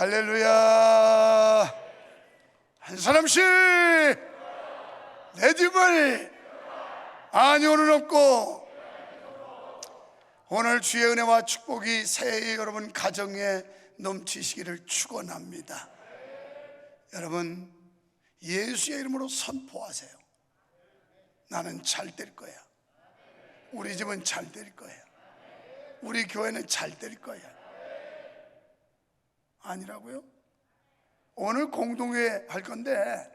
할렐루야. 한 사람씩 내 집을 안위로는 없고, 오늘 주의 은혜와 축복이 새해 여러분 가정에 넘치시기를 축원합니다. 여러분, 예수의 이름으로 선포하세요. 나는 잘 될 거야. 우리 집은 잘 될 거야. 우리 교회는 잘 될 거야. 아니라고요? 오늘 공동회 할 건데,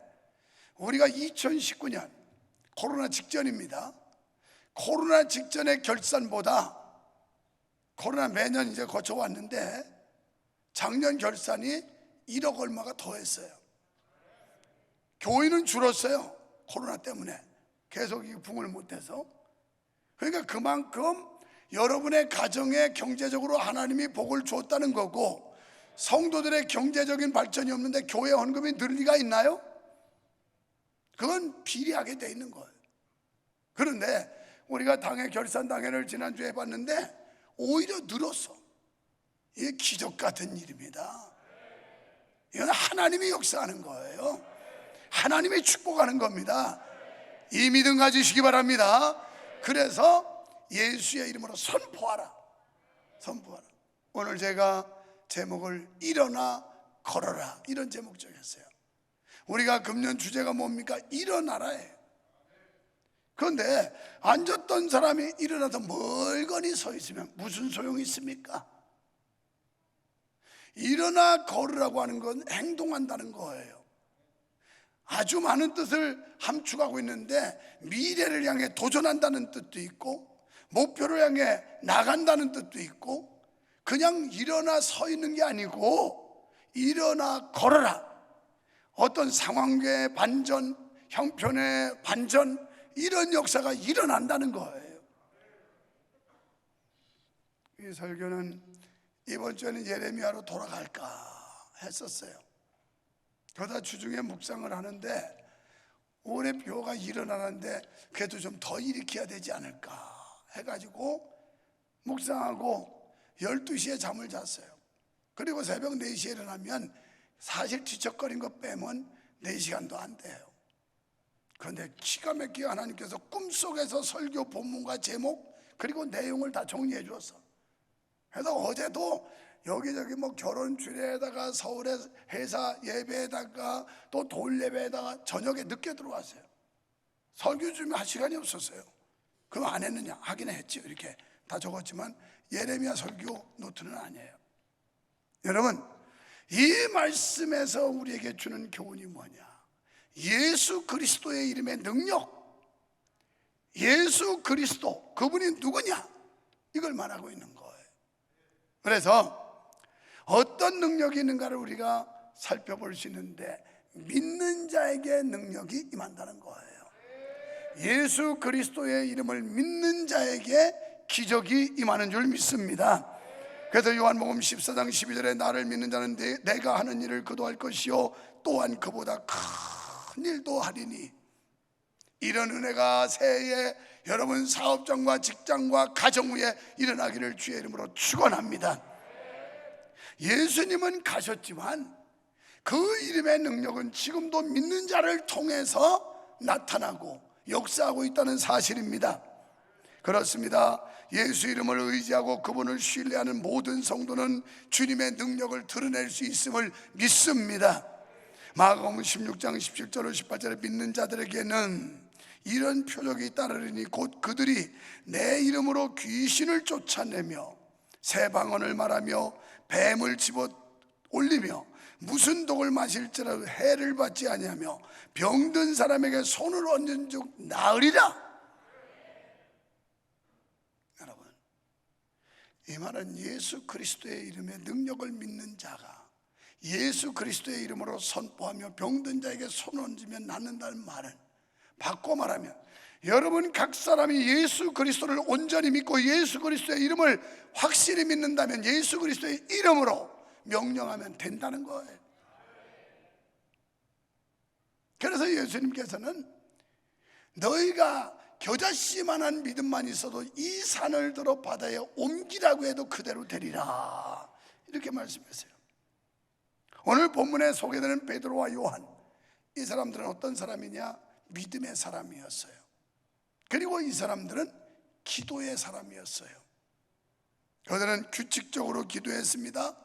우리가 2019년 코로나 직전입니다. 코로나 직전의 결산보다, 코로나 매년 이제 거쳐왔는데 작년 결산이 1억 얼마가 더 했어요. 교인은 줄었어요. 코로나 때문에 계속 부흥을 못해서. 그러니까 그만큼 여러분의 가정에 경제적으로 하나님이 복을 줬다는 거고, 성도들의 경제적인 발전이 없는데 교회 헌금이 늘 리가 있나요? 그건 비리하게 돼 있는 거예요. 그런데 우리가 당회 결산 당회를 지난주에 해봤는데 오히려 늘었어. 이게 기적 같은 일입니다. 이건 하나님이 역사하는 거예요. 하나님이 축복하는 겁니다. 이 믿음 가지시기 바랍니다. 그래서 예수의 이름으로 선포하라. 선포하라. 오늘 제가 제목을 일어나 걸어라, 이런 제목 정했어요. 우리가 금년 주제가 뭡니까? 일어나라예요. 그런데 앉았던 사람이 일어나서 멀거니 서 있으면 무슨 소용이 있습니까? 일어나 걸으라고 하는 건 행동한다는 거예요. 아주 많은 뜻을 함축하고 있는데, 미래를 향해 도전한다는 뜻도 있고, 목표를 향해 나간다는 뜻도 있고, 그냥 일어나 서 있는 게 아니고 일어나 걸어라. 어떤 상황의 반전, 형편의 반전, 이런 역사가 일어난다는 거예요. 이 설교는 이번 주에는 예레미야로 돌아갈까 했었어요. 그러다 주중에 묵상을 하는데 올해 벼가 일어나는데 그래도 좀 더 일으켜야 되지 않을까 해가지고 묵상하고 12시에 잠을 잤어요. 그리고 새벽 4시에 일어나면 사실 뒤척거린 거 빼면 4시간도 안 돼요. 그런데 기가 막히게 하나님께서 꿈속에서 설교 본문과 제목 그리고 내용을 다 정리해 주었어. 그래서 어제도 여기저기 뭐 결혼 주례에다가 서울의 회사 예배에다가 또 돌 예배에다가 저녁에 늦게 들어왔어요. 설교 주면 할 시간이 없었어요. 그럼 안 했느냐? 하긴 했지. 이렇게 다 적었지만 예레미야 설교 노트는 아니에요. 여러분, 이 말씀에서 우리에게 주는 교훈이 뭐냐? 예수 그리스도의 이름의 능력, 예수 그리스도, 그분이 누구냐? 이걸 말하고 있는 거예요. 그래서 어떤 능력이 있는가를 우리가 살펴볼 수 있는데, 믿는 자에게 능력이 임한다는 거예요. 예수 그리스도의 이름을 믿는 자에게 기적이 임하는 줄 믿습니다. 그래서 요한복음 14장 12절에 나를 믿는 자는 내가 하는 일을 그도 할 것이요 또한 그보다 큰 일도 하리니, 이런 은혜가 새해에 여러분 사업장과 직장과 가정 위에 일어나기를 주의 이름으로 축원합니다. 예수님은 가셨지만 그 이름의 능력은 지금도 믿는 자를 통해서 나타나고 역사하고 있다는 사실입니다. 그렇습니다. 예수 이름을 의지하고 그분을 신뢰하는 모든 성도는 주님의 능력을 드러낼 수 있음을 믿습니다. 마가복음 16장 17절 18절에 믿는 자들에게는 이런 표적이 따르리니 곧 그들이 내 이름으로 귀신을 쫓아내며 새 방언을 말하며 뱀을 집어 올리며 무슨 독을 마실지라도 해를 받지 아니하며 병든 사람에게 손을 얹은 즉 나으리라. 여러분, 이 말은 예수 그리스도의 이름의 능력을 믿는 자가 예수 그리스도의 이름으로 선포하며 병든 자에게 손을 얹으면 낫는다는 말은, 바꿔 말하면 여러분 각 사람이 예수 그리스도를 온전히 믿고 예수 그리스도의 이름을 확실히 믿는다면 예수 그리스도의 이름으로 명령하면 된다는 거예요. 그래서 예수님께서는 너희가 겨자씨만한 믿음만 있어도 이 산을 들어 바다에 옮기라고 해도 그대로 되리라, 이렇게 말씀하세요. 오늘 본문에 소개되는 베드로와 요한, 이 사람들은 어떤 사람이냐? 믿음의 사람이었어요. 그리고 이 사람들은 기도의 사람이었어요. 그들은 규칙적으로 기도했습니다.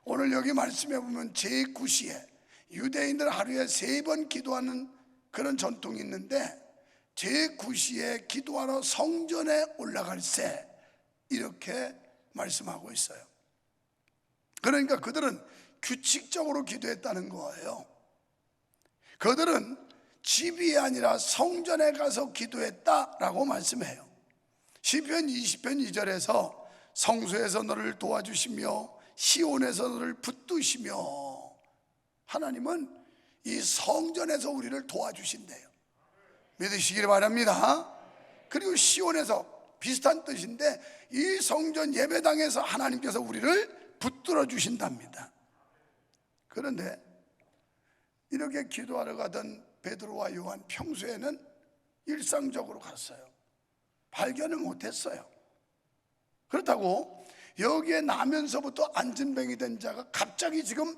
오늘 여기 말씀해 보면 제9시에 유대인들 하루에 3번 기도하는 그런 전통이 있는데, 제9시에 기도하러 성전에 올라갈세, 이렇게 말씀하고 있어요. 그러니까 그들은 규칙적으로 기도했다는 거예요. 그들은 집이 아니라 성전에 가서 기도했다라고 말씀해요. 시편 20편 2절에서 성소에서 너를 도와주시며 시온에서 너를 붙드시며, 하나님은 이 성전에서 우리를 도와주신대요. 믿으시길 바랍니다. 그리고 시온에서 비슷한 뜻인데, 이 성전 예배당에서 하나님께서 우리를 붙들어 주신답니다. 그런데 이렇게 기도하러 가던 베드로와 요한, 평소에는 일상적으로 갔어요. 발견을 못했어요. 그렇다고 여기에 나면서부터 안진뱅이 된 자가 갑자기 지금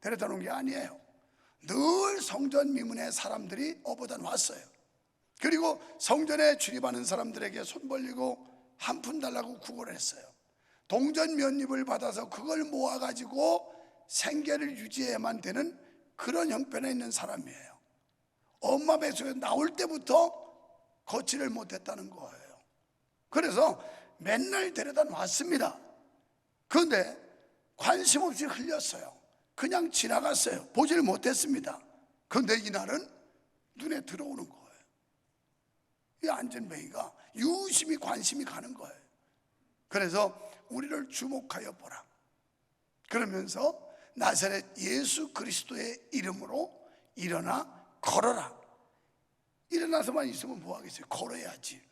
데려다 놓은 게 아니에요. 늘 성전 미문에 사람들이 어보다 왔어요. 그리고 성전에 출입하는 사람들에게 손 벌리고 한 푼 달라고 구걸을 했어요. 동전 몇 입을 받아서 그걸 모아가지고 생계를 유지해야만 되는 그런 형편에 있는 사람이에요. 엄마 뱃속에 나올 때부터 거치를 못했다는 거예요. 그래서 맨날 데려다 놨습니다. 그런데 관심 없이 흘렸어요. 그냥 지나갔어요. 보지를 못했습니다. 그런데 이날은 눈에 들어오는 거예요. 이 안전뱅이가 유심히 관심이 가는 거예요. 그래서 우리를 주목하여 보라, 그러면서 나사렛 예수 그리스도의 이름으로 일어나 걸어라. 일어나서만 있으면 뭐하겠어요? 걸어야지.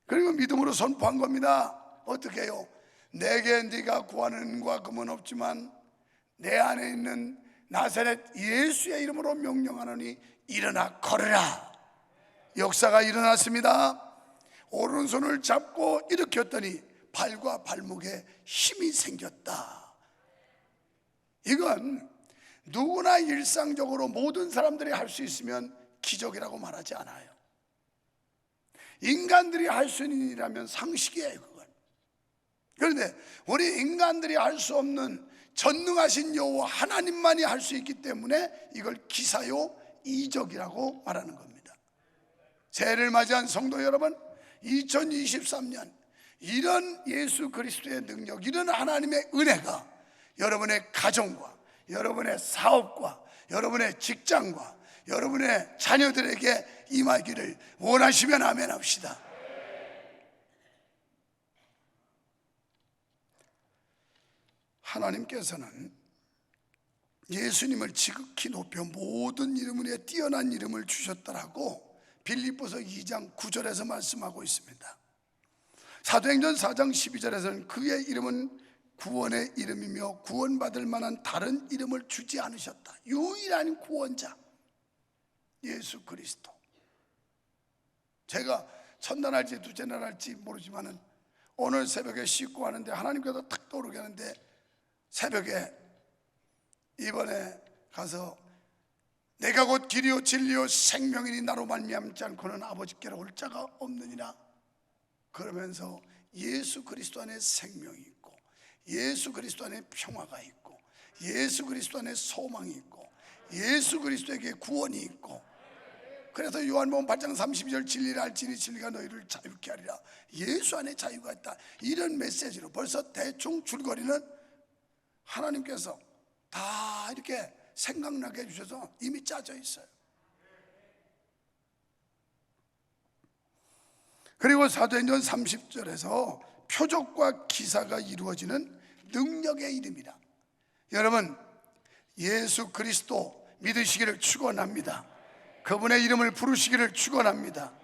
그리고 믿음으로 선포한 겁니다. 어떻게 해요? 내게 네가 구하는 은과 금은 없지만 내 안에 있는 나사렛 예수의 이름으로 명령하노니 일어나 걸어라. 역사가 일어났습니다. 오른손을 잡고 일으켰더니 발과 발목에 힘이 생겼다. 이건 누구나 일상적으로 모든 사람들이 할 수 있으면 기적이라고 말하지 않아요. 인간들이 할 수 있는 일이라면 상식이에요, 그건. 그런데 우리 인간들이 할 수 없는 전능하신 여호와 하나님만이 할 수 있기 때문에 이걸 기사요 이적이라고 말하는 겁니다. 새해를 맞이한 성도 여러분, 2023년 이런 예수 그리스도의 능력, 이런 하나님의 은혜가 여러분의 가정과 여러분의 사업과 여러분의 직장과 여러분의 자녀들에게 임하기를 원하시면 아멘 합시다. 하나님께서는 예수님을 지극히 높여 모든 이름 위에 뛰어난 이름을 주셨다라고 빌립보서 2장 9절에서 말씀하고 있습니다. 사도행전 4장 12절에서는 그의 이름은 구원의 이름이며 구원받을 만한 다른 이름을 주지 않으셨다. 유일한 구원자 예수 그리스도. 제가 첫날 할지 둘째 날 할지 모르지만은 오늘 새벽에 씻고 하는데 하나님께서 탁 떠오르게 하는데, 새벽에 이번에 가서 내가 곧 길이요 진리요 생명이니 나로 말미암지 않고는 아버지께로 올 자가 없느니라. 그러면서 예수 그리스도 안에 생명이 있고 예수 그리스도 안에 평화가 있고 예수 그리스도 안에 소망이 있고 예수 그리스도에게 구원이 있고, 그래서 요한복음 8장 32절 진리를 알지니 진리가 너희를 자유케 하리라. 예수 안에 자유가 있다. 이런 메시지로 벌써 대충 줄거리는 하나님께서 다 이렇게 생각나게 해주셔서 이미 짜져 있어요. 그리고 사도행전 30절에서 표적과 기사가 이루어지는 능력의 이름이라. 여러분, 예수 그리스도 믿으시기를 축원합니다. 그분의 이름을 부르시기를 축원합니다.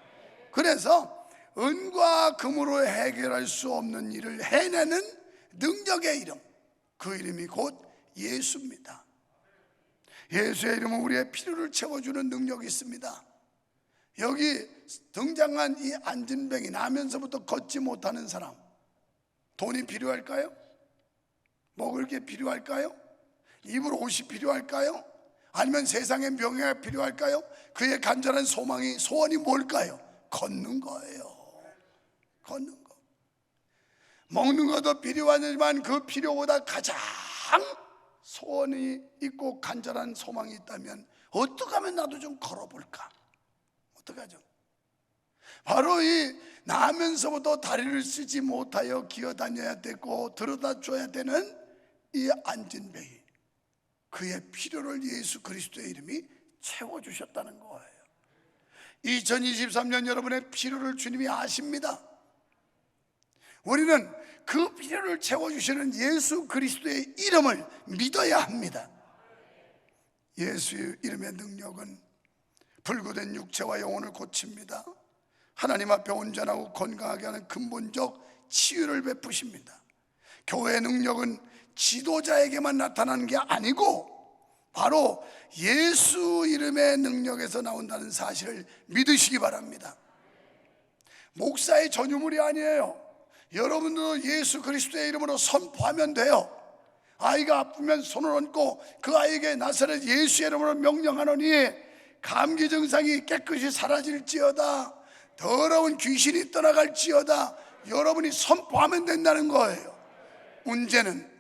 그래서 은과 금으로 해결할 수 없는 일을 해내는 능력의 이름, 그 이름이 곧 예수입니다. 예수의 이름은 우리의 필요를 채워주는 능력이 있습니다. 여기 등장한 이 안진뱅이, 나면서부터 걷지 못하는 사람, 돈이 필요할까요? 먹을 게 필요할까요? 입을 옷이 필요할까요? 아니면 세상의 명예가 필요할까요? 그의 간절한 소원이 뭘까요? 걷는 거예요. 걷는 거. 먹는 것도 필요하지만 그 필요보다 가장 소원이 있고 간절한 소망이 있다면 어떻게 하면 나도 좀 걸어볼까? 어떡하죠? 바로 이 나면서부터 다리를 쓰지 못하여 기어다녀야 되고 들어다 줘야 되는 이 안진뱅이, 그의 필요를 예수 그리스도의 이름이 채워주셨다는 거예요. 2023년 여러분의 필요를 주님이 아십니다. 우리는 그 필요를 채워주시는 예수 그리스도의 이름을 믿어야 합니다. 예수 이름의 능력은 불구된 육체와 영혼을 고칩니다. 하나님 앞에 온전하고 건강하게 하는 근본적 치유를 베푸십니다. 교회의 능력은 지도자에게만 나타나는 게 아니고 바로 예수 이름의 능력에서 나온다는 사실을 믿으시기 바랍니다. 목사의 전유물이 아니에요. 여러분도 예수 그리스도의 이름으로 선포하면 돼요. 아이가 아프면 손을 얹고 그 아이에게 나사렛 예수의 이름으로 명령하노니 감기 증상이 깨끗이 사라질지어다, 더러운 귀신이 떠나갈지어다. 여러분이 선포하면 된다는 거예요. 문제는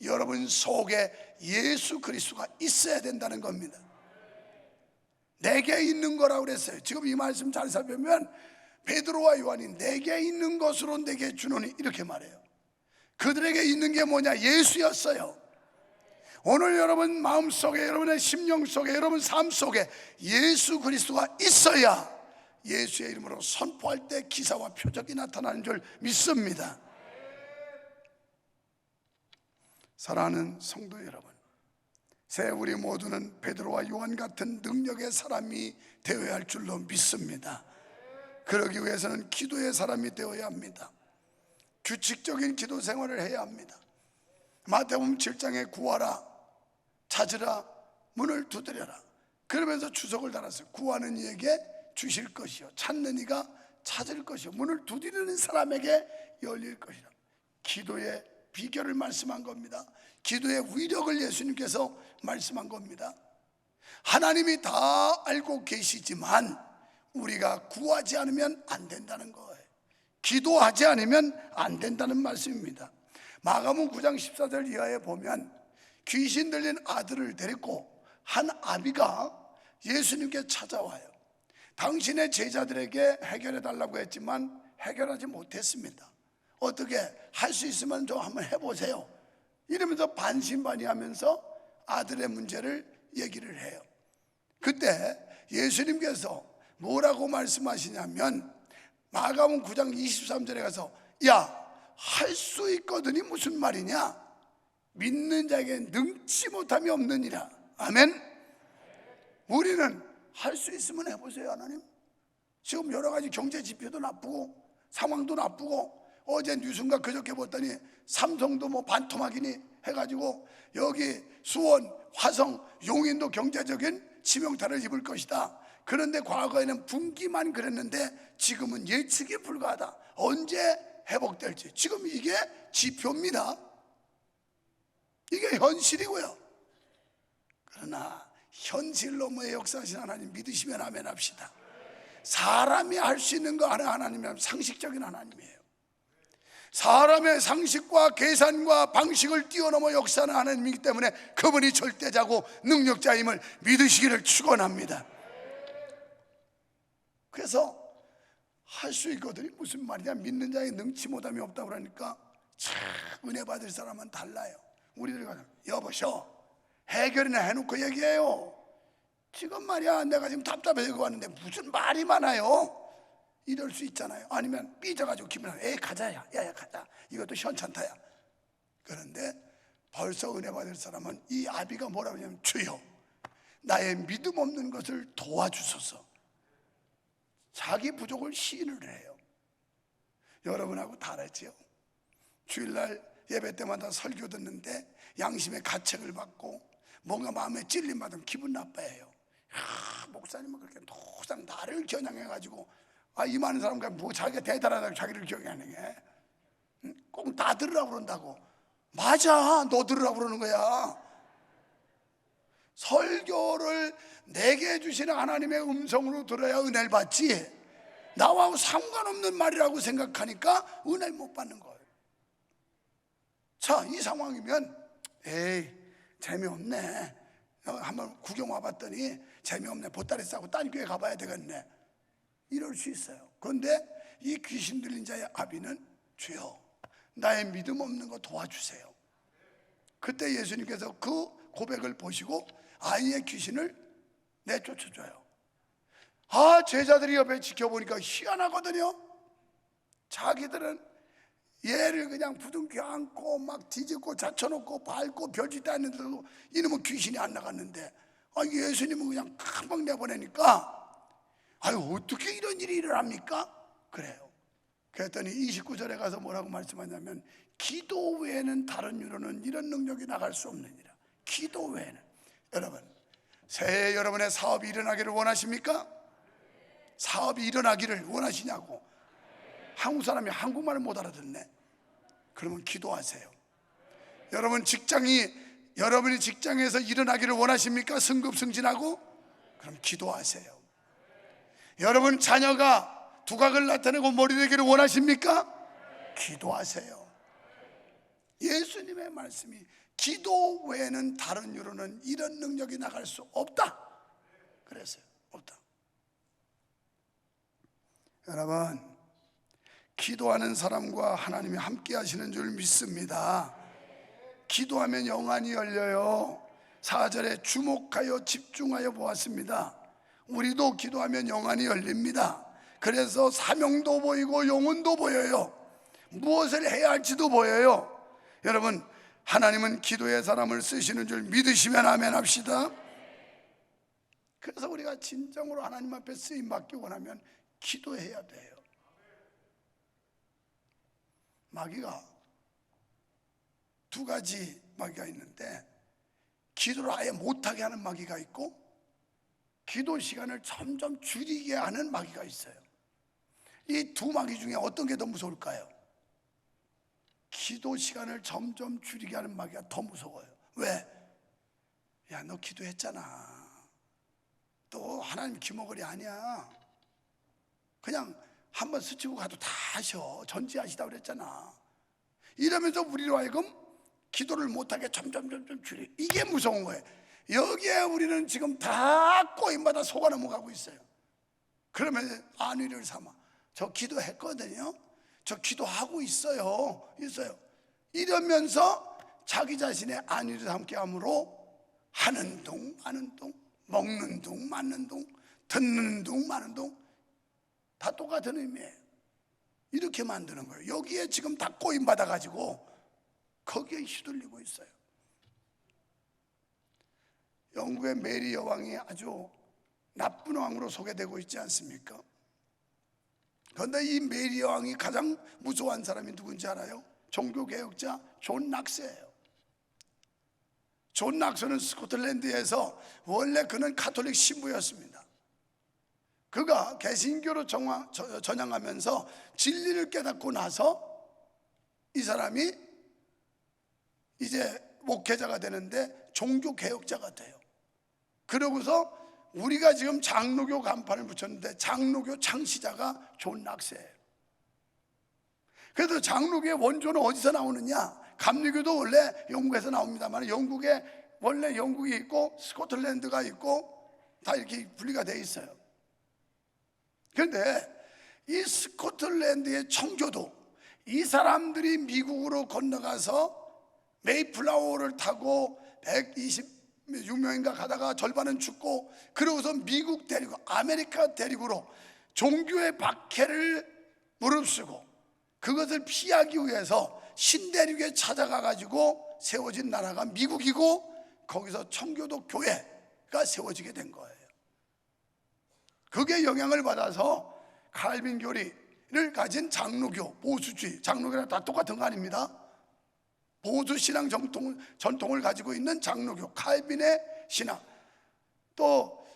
여러분 속에 예수 그리스도가 있어야 된다는 겁니다. 내게 있는 거라고 그랬어요. 지금 이 말씀 잘 살펴보면 베드로와 요한이 내게 있는 것으로 내게 주노니 이렇게 말해요. 그들에게 있는 게 뭐냐? 예수였어요. 오늘 여러분 마음속에, 여러분의 심령 속에, 여러분 삶 속에 예수 그리스도가 있어야 예수의 이름으로 선포할 때 기사와 표적이 나타나는 줄 믿습니다. 사랑하는 성도 여러분, 새 우리 모두는 베드로와 요한 같은 능력의 사람이 되어야 할 줄로 믿습니다. 그러기 위해서는 기도의 사람이 되어야 합니다. 규칙적인 기도 생활을 해야 합니다. 마태복음 7장에 구하라, 찾으라, 문을 두드려라. 그러면서 주석을 달았어요. 구하는 이에게 주실 것이요, 찾는 이가 찾을 것이요, 문을 두드리는 사람에게 열릴 것이라. 기도의 비결을 말씀한 겁니다. 기도의 위력을 예수님께서 말씀한 겁니다. 하나님이 다 알고 계시지만 우리가 구하지 않으면 안 된다는 거예요. 기도하지 않으면 안 된다는 말씀입니다. 마가복음 9장 14절 이하에 보면 귀신 들린 아들을 데리고 한 아비가 예수님께 찾아와요. 당신의 제자들에게 해결해 달라고 했지만 해결하지 못했습니다. 어떻게 할 수 있으면 좀 한번 해보세요. 이러면서 반신반의하면서 아들의 문제를 얘기를 해요. 그때 예수님께서 뭐라고 말씀하시냐면 마가복음 9장 23절에 가서 야, 할 수 있거든이 무슨 말이냐? 믿는 자에게 능치 못함이 없느니라. 아멘. 우리는 할 수 있으면 해보세요. 하나님, 지금 여러 가지 경제 지표도 나쁘고 상황도 나쁘고 어제 뉴스인가 그저께 봤더니 삼성도 뭐 반토막이니 해가지고 여기 수원, 화성, 용인도 경제적인 치명타를 입을 것이다. 그런데 과거에는 분기만 그랬는데 지금은 예측이 불가하다. 언제 회복될지. 지금 이게 지표입니다. 이게 현실이고요. 그러나 현실로 뭐의 역사하신 하나님 믿으시면 아멘 합시다. 사람이 할 수 있는 거 하나님이면 상식적인 하나님이에요. 사람의 상식과 계산과 방식을 뛰어넘어 역사하는 하나님이기 때문에 그분이 절대자고 능력자임을 믿으시기를 축원합니다. 그래서 할 수 있거든요. 무슨 말이냐? 믿는 자에 능치 못함이 없다고 그러니까 참 은혜 받을 사람은 달라요. 우리들이 가서 여보셔 해결이나 해놓고 얘기해요. 지금 말이야 내가 지금 답답해서 여기 왔는데 무슨 말이 많아요. 이럴 수 있잖아요. 아니면 삐져가지고 기분 나게 에이 가자야, 야야 가자, 이것도 현찬타야. 그런데 벌써 은혜 받을 사람은 이 아비가 뭐라고 하냐면 주여 나의 믿음 없는 것을 도와주소서. 자기 부족을 시인을 해요. 여러분하고 다르지요. 주일날 예배 때마다 설교 듣는데 양심의 가책을 받고 뭔가 마음에 찔림 받으면 기분 나빠해요. 목사님은 그렇게 항상 나를 겨냥해가지고 이 많은 사람과 뭐 자기가 대단하다고 자기를 겨냥해. 꼭 나 들으라고 그런다고. 맞아, 너 들으라고 그러는 거야. 설교를 내게 주시는 하나님의 음성으로 들어야 은혜를 받지, 나와 상관없는 말이라고 생각하니까 은혜를 못 받는 거예요. 자, 이 상황이면 에이 재미없네, 한번 구경 와봤더니 재미없네, 보따리 싸고 딴 교회 가봐야 되겠네, 이럴 수 있어요. 그런데 이 귀신 들린 자의 아비는 주여 나의 믿음 없는 거 도와주세요. 그때 예수님께서 그 고백을 보시고 아이의 귀신을 내쫓아줘요. 제자들이 옆에 지켜보니까 희한하거든요. 자기들은 얘를 그냥 부둥켜 안고 막 뒤집고 자쳐놓고 밟고 별짓 다 했는데도 이놈은 귀신이 안 나갔는데, 예수님은 그냥 금방 내보내니까 어떻게 이런 일이 일어납니까? 그래요. 그랬더니 29절에 가서 뭐라고 말씀하냐면, 기도 외에는 다른 이유로는 이런 능력이 나갈 수 없느니라. 기도 외에는. 여러분, 새해 여러분의 사업이 일어나기를 원하십니까? 사업이 일어나기를 원하시냐고. 한국 사람이 한국말을 못 알아듣네. 그러면 기도하세요. 여러분이 직장에서 일어나기를 원하십니까? 승급승진하고? 그럼 기도하세요. 여러분 자녀가 두각을 나타내고 머리 되기를 원하십니까? 기도하세요. 예수님의 말씀이 기도 외에는 다른 이유로는 이런 능력이 나갈 수 없다 그랬어요. 없다. 여러분, 기도하는 사람과 하나님이 함께 하시는 줄 믿습니다. 기도하면 영안이 열려요. 4절에 주목하여 집중하여 보았습니다. 우리도 기도하면 영안이 열립니다. 그래서 사명도 보이고 영혼도 보여요. 무엇을 해야 할지도 보여요. 여러분, 하나님은 기도의 사람을 쓰시는 줄 믿으시면 아멘 합시다. 그래서 우리가 진정으로 하나님 앞에 쓰임받기 원하면 기도해야 돼요. 마귀가 두 가지 마귀가 있는데, 기도를 아예 못하게 하는 마귀가 있고 기도 시간을 점점 줄이게 하는 마귀가 있어요. 이 두 마귀 중에 어떤 게 더 무서울까요? 기도 시간을 점점 줄이게 하는 마귀가 더 무서워요. 왜? 야, 너 기도했잖아. 또 하나님 기먹으리 아니야. 그냥 한번 스치고 가도 다 하셔. 전지하시다 그랬잖아. 이러면서 우리로 하여금 기도를 못하게 점점 줄여. 이게 무서운 거예요. 여기에 우리는 지금 다 꼬임마다 속아 넘어가고 있어요. 그러면 안위를 삼아, 저 기도했거든요, 저 기도하고 있어요. 이러면서 자기 자신의 안위를 삼게 함으로 하는 둥 마는 둥, 먹는 둥 맞는 둥, 듣는 둥 마는 둥, 다 똑같은 의미예요. 이렇게 만드는 거예요. 여기에 지금 다 꼬임 받아가지고 거기에 휘둘리고 있어요. 영국의 메리 여왕이 아주 나쁜 왕으로 소개되고 있지 않습니까? 그런데 이 메리 여왕이 가장 무서워한 사람이 누군지 알아요? 종교개혁자 존 낙스예요. 존 낙스는 스코틀랜드에서 원래 그는 가톨릭 신부였습니다. 그가 개신교로 전향하면서 진리를 깨닫고 나서 이 사람이 이제 목회자가 되는데 종교개혁자가 돼요. 그러고서 우리가 지금 장로교 간판을 붙였는데 장로교 창시자가 존 낙스예요. 그래서 장로교의 원조는 어디서 나오느냐? 감리교도 원래 영국에서 나옵니다만, 영국에 원래 영국이 있고 스코틀랜드가 있고 다 이렇게 분리가 돼 있어요. 그런데 이 스코틀랜드의 청교도, 이 사람들이 미국으로 건너가서 메이플라워를 타고 126명인가 가다가 절반은 죽고, 그러고서 미국 대륙, 아메리카 대륙으로 종교의 박해를 무릅쓰고 그것을 피하기 위해서 신대륙에 찾아가 가지고 세워진 나라가 미국이고, 거기서 청교도 교회가 세워지게 된 거예요. 그게 영향을 받아서 칼빈 교리를 가진 장로교, 보수주의, 장로교랑 다 똑같은 거 아닙니다. 보수 신앙 전통을 가지고 있는 장로교, 칼빈의 신앙, 또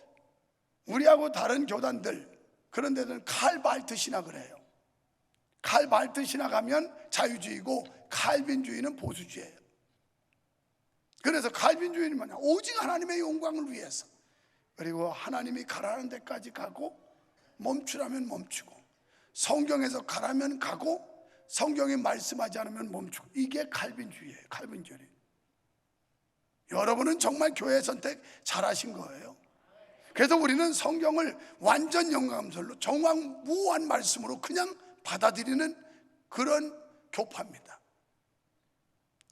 우리하고 다른 교단들, 그런 데는 칼발트 신학을 해요. 칼발트 신학하면 자유주의고 칼빈주의는 보수주의예요. 그래서 칼빈주의는 뭐냐, 오직 하나님의 영광을 위해서, 그리고 하나님이 가라는 데까지 가고 멈추라면 멈추고, 성경에서 가라면 가고 성경이 말씀하지 않으면 멈추고, 이게 칼빈주의예요. 칼빈주의. 여러분은 정말 교회 선택 잘하신 거예요. 그래서 우리는 성경을 완전 영감설로 정확무한 말씀으로 그냥 받아들이는 그런 교파입니다.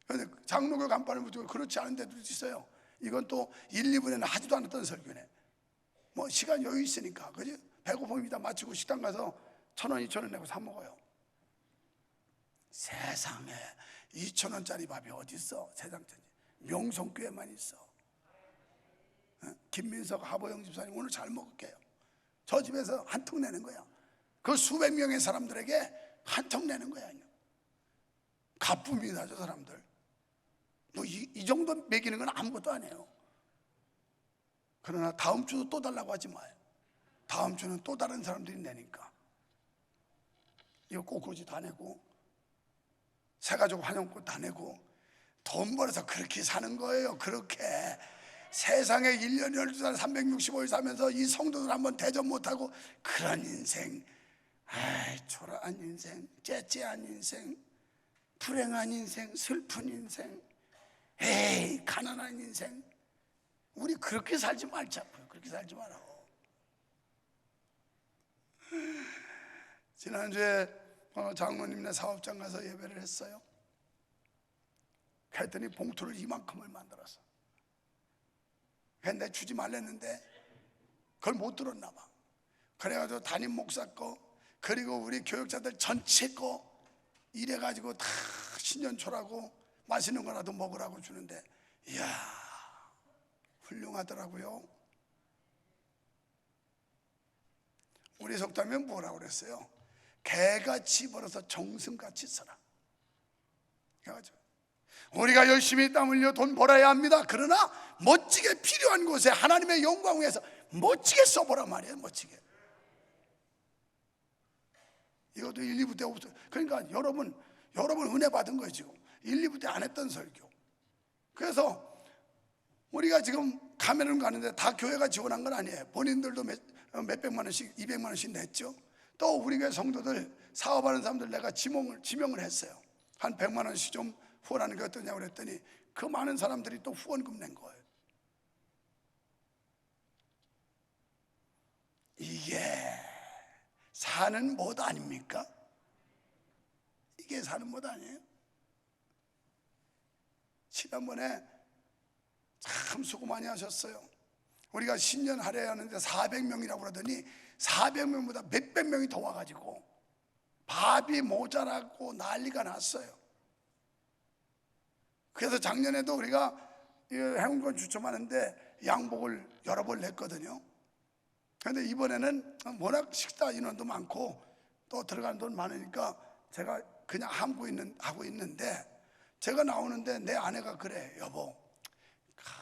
그런데 장로교 간판을 붙이고 그렇지 않은 데도 있어요. 이건 또 1, 2분에는 하지도 않았던 설교네. 뭐 시간 여유 있으니까, 그지? 배고픔이 다 마치고 식당 가서 1,000원, 2,000원 내고 사 먹어요. 세상에 2,000원짜리 밥이 어디 있어? 세상에 명성교회만 있어. 김민석 하보영 집사님 오늘 잘 먹을게요. 저 집에서 한 통 내는 거야. 그 수백 명의 사람들에게 한 통 내는 거야. 가품이다 저 사람들. 뭐 이 정도 먹이는 건 아무것도 아니에요. 그러나 다음 주도 또 달라고 하지 마요. 다음 주는 또 다른 사람들이 내니까. 이거 꽃꽂이 다 내고 새가족 환영꽃 다 내고 돈 벌어서 그렇게 사는 거예요. 그렇게 세상에 1년 12달 365일 사면서 이 성도들 한번 대접 못하고 그런 인생, 아이 초라한 인생, 째째한 인생, 불행한 인생, 슬픈 인생, 에이 가난한 인생, 우리 그렇게 살지 말자고요. 그렇게 살지 말라고. 지난주에 장로님네 사업장 가서 예배를 했어요. 그랬더니 봉투를 이만큼을 만들었어. 근데 주지 말랬는데 그걸 못 들었나 봐. 그래가지고 담임 목사 거, 그리고 우리 교육자들 전체 거 이래가지고 다 신년초라고 맛있는 거라도 먹으라고 주는데, 이야 훌륭하더라고요. 우리 속담면 뭐라고 그랬어요? 개같이 벌어서 정승같이 써라. 그래가지고 우리가 열심히 땀 흘려 돈 벌어야 합니다. 그러나 멋지게 필요한 곳에 하나님의 영광 위해서 멋지게 써보란 말이에요. 멋지게. 이것도 1, 2부 때 없어요. 그러니까 여러분 은혜 받은 거예요. 지금 1, 2부 때 안 했던 설교. 그래서 우리가 지금 카메론 가는데 다 교회가 지원한 건 아니에요. 본인들도 몇백만 원씩 200만 원씩 냈죠. 또 우리 교회 성도들 사업하는 사람들 내가 지명을 했어요. 한 100만 원씩 좀 후원하는 게 어떠냐고 그랬더니 그 많은 사람들이 또 후원금 낸 거예요. 이게 사는 못 아닙니까? 이게 사는 못 아니에요? 지난번에 참 수고 많이 하셨어요. 우리가 신년 할애 하는데 400명이라고 그러더니 400명보다 몇백 명이 더 와가지고 밥이 모자라고 난리가 났어요. 그래서 작년에도 우리가 행운권 추첨하는데 양복을 여러 벌 냈거든요. 그런데 이번에는 워낙 식사 인원도 많고 또 들어가는 돈 많으니까 제가 그냥 하고 있는데, 제가 나오는데 내 아내가 그래, 여보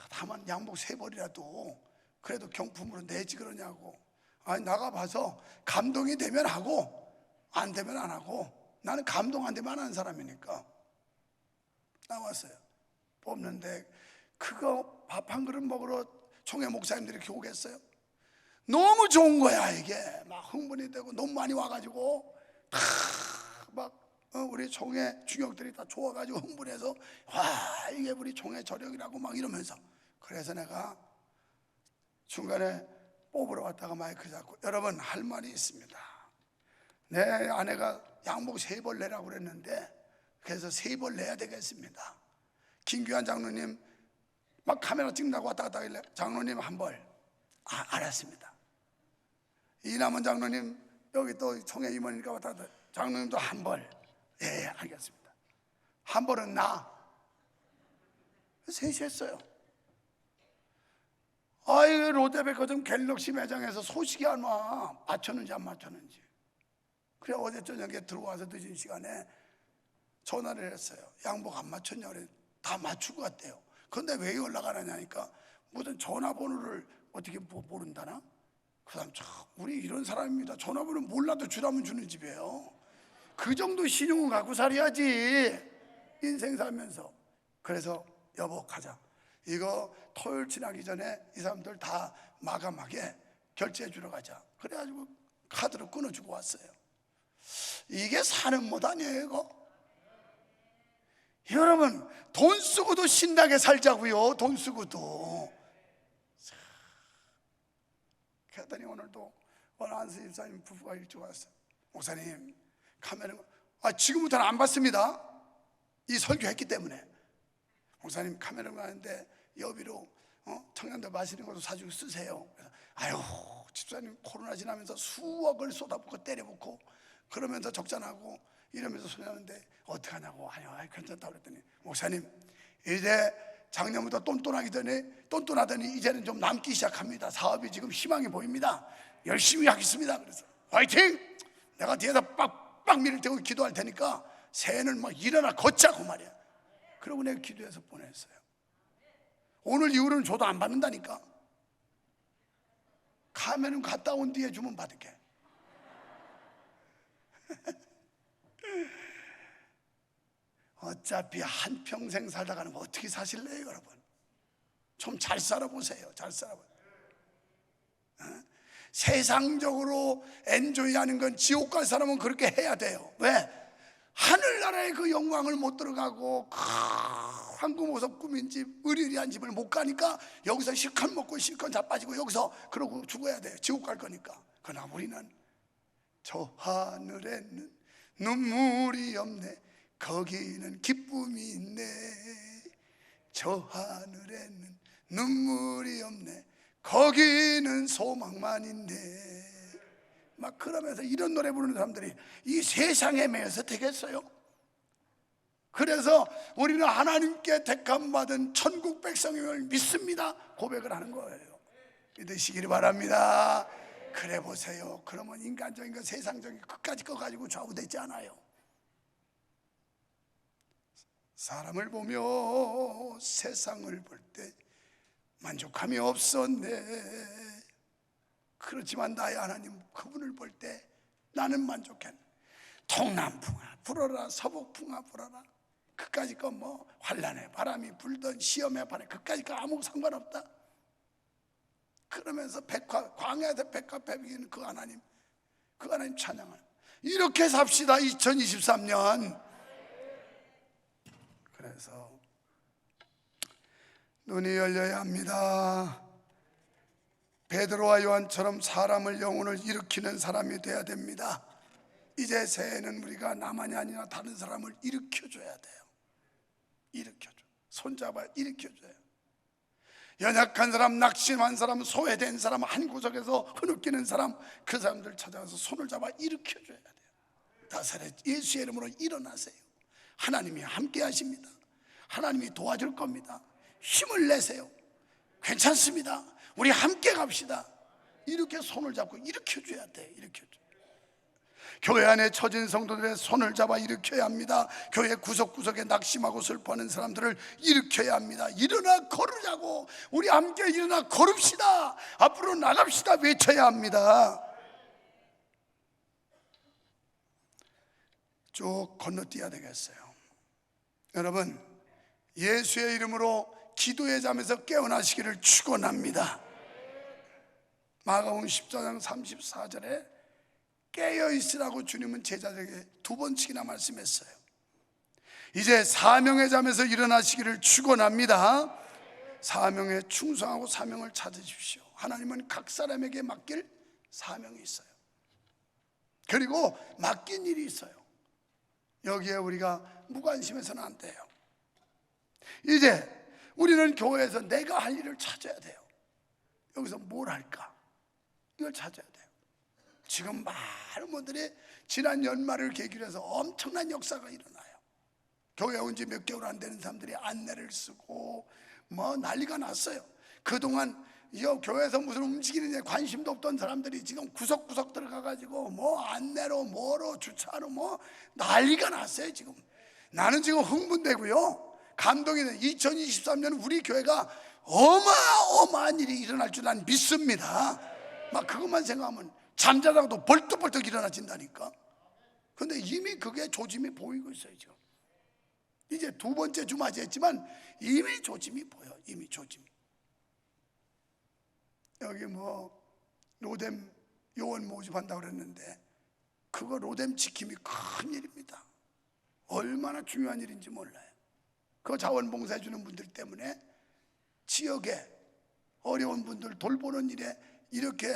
다만 양복 3벌이라도 그래도 경품으로 내지 그러냐고. 아니 나가봐서 감동이 되면 하고 안 되면 안 하고, 나는 감동 안 되면 안 하는 사람이니까 나왔어요. 뽑는데 그거 밥 한 그릇 먹으러 총회 목사님들이 이렇게 오겠어요? 너무 좋은 거야. 이게 막 흥분이 되고 너무 많이 와가지고 막 우리 총회 중역들이 다 좋아가지고 흥분해서 와 이게 우리 총회 저력이라고 막 이러면서, 그래서 내가 중간에 뽑으러 왔다가 마이크 잡고, 여러분 할 말이 있습니다. 내 아내가 양복 3벌 내라고 그랬는데 그래서 3벌 내야 되겠습니다. 김규환 장로님 막 카메라 찍는다고 왔다 갔다 하길래 장로님 1벌. 알았습니다. 이남원 장로님 여기 또 총회 임원이니까 왔다 갔다, 장로님도 1벌. 예, 알겠습니다. 1벌은 나. 셋이 했어요. 아이 롯데백화점 갤럭시 매장에서 소식이 안 와. 맞췄는지 안 맞췄는지. 그래 어제 저녁에 들어와서 늦은 시간에 전화를 했어요. 양복 안 맞췄냐 그래. 다 맞춘 것 같대요. 근데 왜 연락 안 하냐니까 무슨 전화번호를 어떻게 모른다나? 그 사람 참 우리 이런 사람입니다. 전화번호 몰라도 주라면 주는 집이에요. 그 정도 신용은 갖고 살아야지 인생 살면서. 그래서 여보 가자. 이거 토요일 지나기 전에 이 사람들 다 마감하게 결제해 주러 가자. 그래가지고 카드로 끊어주고 왔어요. 이게 사는 못 아니에요 이거? 여러분, 돈 쓰고도 신나게 살자고요. 돈 쓰고도. 그랬더니 오늘도 어느 안수 집사님 부부가 일찍 왔어요. 목사님, 카메라 지금부터는 안 받습니다. 이 설교했기 때문에. 목사님, 카메라 가는데 여비로 청년들 마시는 것도 사주고 쓰세요. 그래서, 아유, 집사님 코로나 지나면서 수억을 쏟아붓고 때려붓고 그러면서 적자나고 이러면서 소리하는데 어떡하냐고. 아유, 괜찮다고 그랬더니, 목사님, 이제 작년부터 똔똔하더니 이제는 좀 남기 시작합니다. 사업이 지금 희망이 보입니다. 열심히 하겠습니다. 그래서 화이팅! 내가 뒤에서 빡빡 밀을 대고 기도할 테니까 새해는 막 일어나 걷자고 말이야. 그러고 내가 기도해서 보냈어요. 오늘 이후로는 줘도 안 받는다니까. 카메라 갔다 온 뒤에 주면 받을게. 어차피 한평생 살다가는 어떻게 사실래요 여러분? 좀 잘 살아보세요. 잘 살아보세요. 세상적으로 엔조이하는 건 지옥 갈 사람은 그렇게 해야 돼요. 왜? 하늘나라의 그 영광을 못 들어가고 황금보석 꾸민 집, 의리의리한 집을 못 가니까 여기서 실컷 먹고 실컷 자빠지고 여기서 그러고 죽어야 돼요. 지옥 갈 거니까. 그러나 우리는 저 하늘에는 눈물이 없네, 거기는 기쁨이 있네. 저 하늘에는 눈물이 없네, 거기는 소망만 있네. 막 그러면서 이런 노래 부르는 사람들이 이 세상에 매여서 되겠어요? 그래서 우리는 하나님께 택함받은 천국 백성임을 믿습니다 고백을 하는 거예요. 믿으시기를 바랍니다. 그래 보세요. 그러면 인간적인 거, 세상적인 거 끝까지 거 가지고 좌우되지 않아요. 사람을 보며 세상을 볼 때 만족함이 없었네. 그렇지만 나의 하나님, 그분을 볼 때 나는 만족했네. 동남풍아 불어라, 서북풍아 불어라. 그까짓 거 뭐 환란의 바람이 불던 시험의 바람, 그까짓 거 아무 상관없다. 그러면서 광야에서 백화 베비기는 그 하나님 찬양을. 이렇게 삽시다 2023년. 그래서 눈이 열려야 합니다. 베드로와 요한처럼 사람을, 영혼을 일으키는 사람이 돼야 됩니다. 이제 새해는 우리가 나만이 아니라 다른 사람을 일으켜줘야 돼요. 일으켜줘. 손잡아 일으켜줘요. 연약한 사람, 낙심한 사람, 소외된 사람, 한 구석에서 흐느끼는 사람, 그 사람들 찾아가서 손을 잡아 일으켜줘야 돼요. 나사렛 예수의 이름으로 일어나세요. 하나님이 함께 하십니다. 하나님이 도와줄 겁니다. 힘을 내세요. 괜찮습니다. 우리 함께 갑시다. 이렇게 손을 잡고 일으켜줘야 돼. 일으켜줘. 교회 안에 처진 성도들의 손을 잡아 일으켜야 합니다. 교회 구석구석에 낙심하고 슬퍼하는 사람들을 일으켜야 합니다. 일어나 걸으자고. 우리 함께 일어나 걸읍시다. 앞으로 나갑시다. 외쳐야 합니다. 쭉 건너뛰어야 되겠어요. 여러분, 예수의 이름으로 기도의 잠에서 깨어나시기를 축원합니다. 마가복음 14장 34절에 깨어있으라고 주님은 제자들에게 2번씩이나 말씀했어요. 이제 사명의 잠에서 일어나시기를 축원합니다. 사명에 충성하고 사명을 찾으십시오. 하나님은 각 사람에게 맡길 사명이 있어요. 그리고 맡긴 일이 있어요. 여기에 우리가 무관심해서는 안 돼요. 이제 우리는 교회에서 내가 할 일을 찾아야 돼요. 여기서 뭘 할까? 이걸 찾아야 돼요. 지금 많은 분들이 지난 연말을 계기로 해서 엄청난 역사가 일어나요. 교회 온 지 몇 개월 안 되는 사람들이 안내를 쓰고 뭐 난리가 났어요. 그동안 이 교회에서 무슨 움직이는 데 관심도 없던 사람들이 지금 구석구석 들어가가지고 뭐 안내로 뭐로 주차로 뭐 난리가 났어요. 지금 나는 지금 흥분되고요, 감동이 돼. 2023년 우리 교회가 어마어마한 일이 일어날 줄 난 믿습니다. 막 그것만 생각하면 잠자다가도 벌떡벌떡 일어나진다니까. 근데 이미 그게 조짐이 보이고 있어요. 지금 이제 두 번째 주 맞이했지만 이미 조짐이 보여. 이미 조짐이. 여기 뭐 로뎀 요원 모집한다고 그랬는데 그거 로뎀 지킴이 큰 일입니다. 얼마나 중요한 일인지 몰라요. 그 자원봉사해 주는 분들 때문에 지역에 어려운 분들 돌보는 일에 이렇게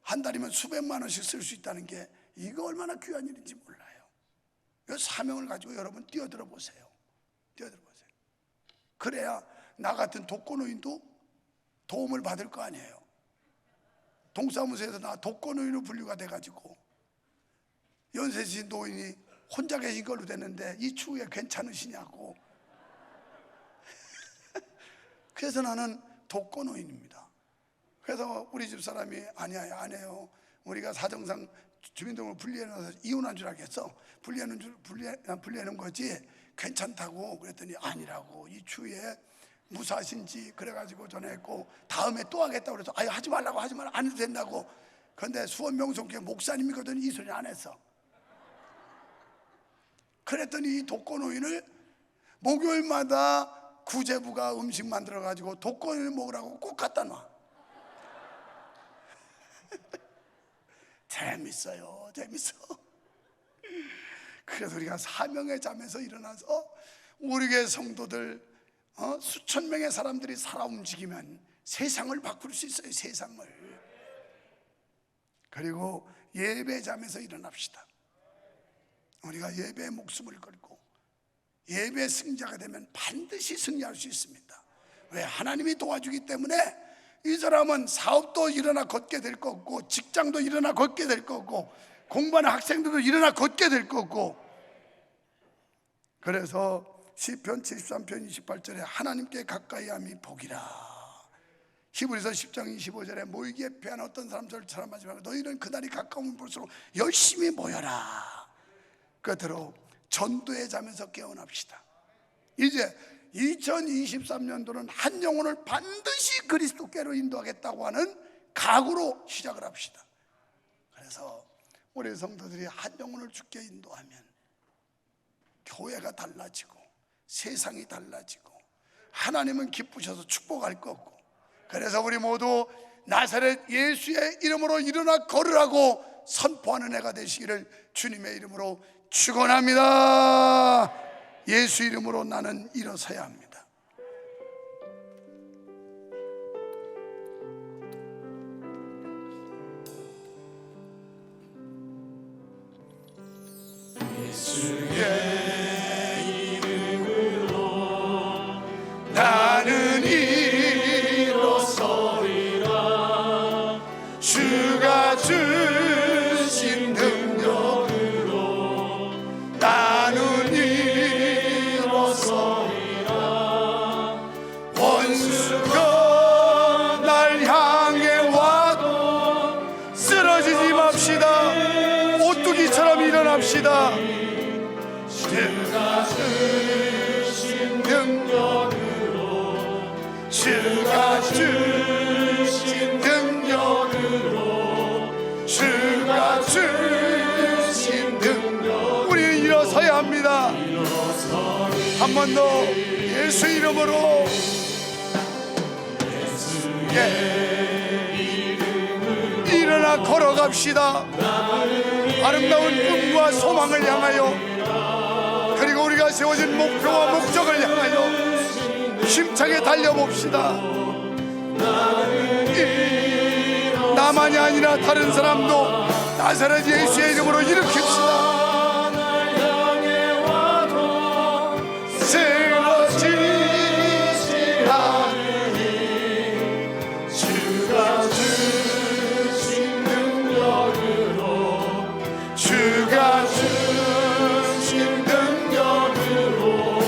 한 달이면 수백만 원씩 쓸 수 있다는 게 이거 얼마나 귀한 일인지 몰라요. 이 사명을 가지고 여러분 뛰어들어 보세요. 뛰어들어 보세요. 그래야 나 같은 독거노인도 도움을 받을 거 아니에요. 동사무소에서 나 독거노인으로 분류가 돼가지고 연세진 노인이 혼자 계신 걸로 됐는데 이 추후에 괜찮으시냐고. 그래서 나는 독거노인입니다. 그래서 우리 집 사람이 아니야 안 해요. 우리가 사정상 주민등록을 분리해놔서 이혼한 줄 알겠어. 분리해놓은 거지 괜찮다고 그랬더니 아니라고. 이 추후에 무사하신지 그래가지고 전화했고 다음에 또 하겠다고 그래서 아유 하지 말라고 하지 말라 안 해도 된다고. 그런데 수원명성교회 목사님이거든. 이 소리 안 했어. 그랬더니 이 독거노인을 목요일마다 구제부가 음식 만들어가지고 독거노인을 먹으라고 꼭 갖다 놔. 재밌어요. 재밌어. 그래서 우리가 사명의 잠에서 일어나서 우리 교회 성도들 수천 명의 사람들이 살아 움직이면 세상을 바꿀 수 있어요. 세상을. 그리고 예배 잠에서 일어납시다. 우리가 예배에 목숨을 걸고 예배 승자가 되면 반드시 승리할 수 있습니다. 왜? 하나님이 도와주기 때문에. 이 사람은 사업도 일어나 걷게 될 거고 직장도 일어나 걷게 될 거고 공부하는 학생들도 일어나 걷게 될 거고. 그래서 시편 73편 28절에 하나님께 가까이 함이 복이라. 히브리서 10장 25절에 모이기에 패한 어떤 사람처럼 하지 말고 너희는 그날이 가까우면 볼수록 열심히 모여라. 끝으로 전도의 잠에서 깨어납시다. 이제 2023년도는 한 영혼을 반드시 그리스도께로 인도하겠다고 하는 각오로 시작을 합시다. 그래서 우리 성도들이 한 영혼을 주께 인도하면 교회가 달라지고 세상이 달라지고 하나님은 기쁘셔서 축복할 거고. 그래서 우리 모두 나사렛 예수의 이름으로 일어나 걸으라고 선포하는 해가 되시기를 주님의 이름으로 축원합니다. 예수 이름으로 나는 일어서야 합니다. 예수의 이름으로 나는 일어서리라. 주가 주신 능력으로 나는 일어서리라. 원수가 날 향해 와도 쓰러지지 맙시다. 오뚜기처럼 일어납시다. 주가 주신 능력으로 주가 주신 능력으로 주가 주신 능력. 우리 일어서야 합니다. 한 번 더 예수 이름으로 일어나 걸어갑시다. 아름다운 꿈과 소망을 향하여 그리고 우리가 세워진 목표와 목적을 향하여 힘차게 달려봅시다. 나만이 아니라 다른 사람도 나사렛 예수의 이름으로 일으킵시다. 쓰러지지 않으니 주가 주신 능력으로 주가 주신 능력으로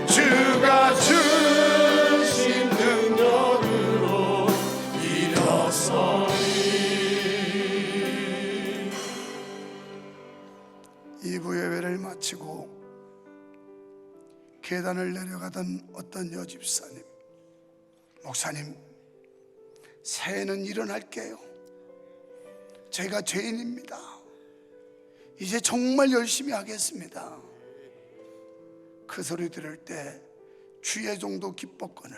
주가 주신 능력으로 일어서리. 2부 예배를 마치고 계단을 내려가던 어떤 여집사님, 목사님, 새해는 일어날게요. 제가 죄인입니다. 이제 정말 열심히 하겠습니다. 그 소리 들을 때 주의 종도 기뻤거늘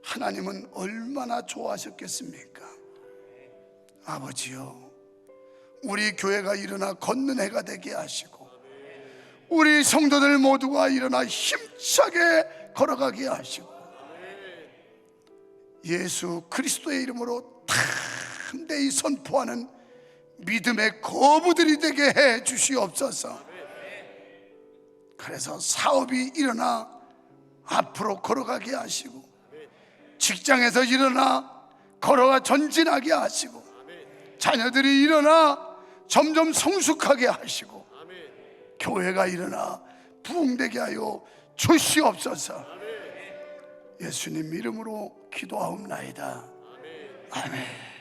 하나님은 얼마나 좋아하셨겠습니까? 아버지요, 우리 교회가 일어나 걷는 해가 되게 하시고 우리 성도들 모두가 일어나 힘차게 걸어가게 하시고 예수 그리스도의 이름으로 담대히 선포하는 믿음의 거부들이 되게 해 주시옵소서. 그래서 사업이 일어나 앞으로 걸어가게 하시고 직장에서 일어나 걸어가 전진하게 하시고 자녀들이 일어나 점점 성숙하게 하시고 교회가 일어나 부흥되게 하여 주시옵소서. 예수님 이름으로 기도하옵나이다. 아멘.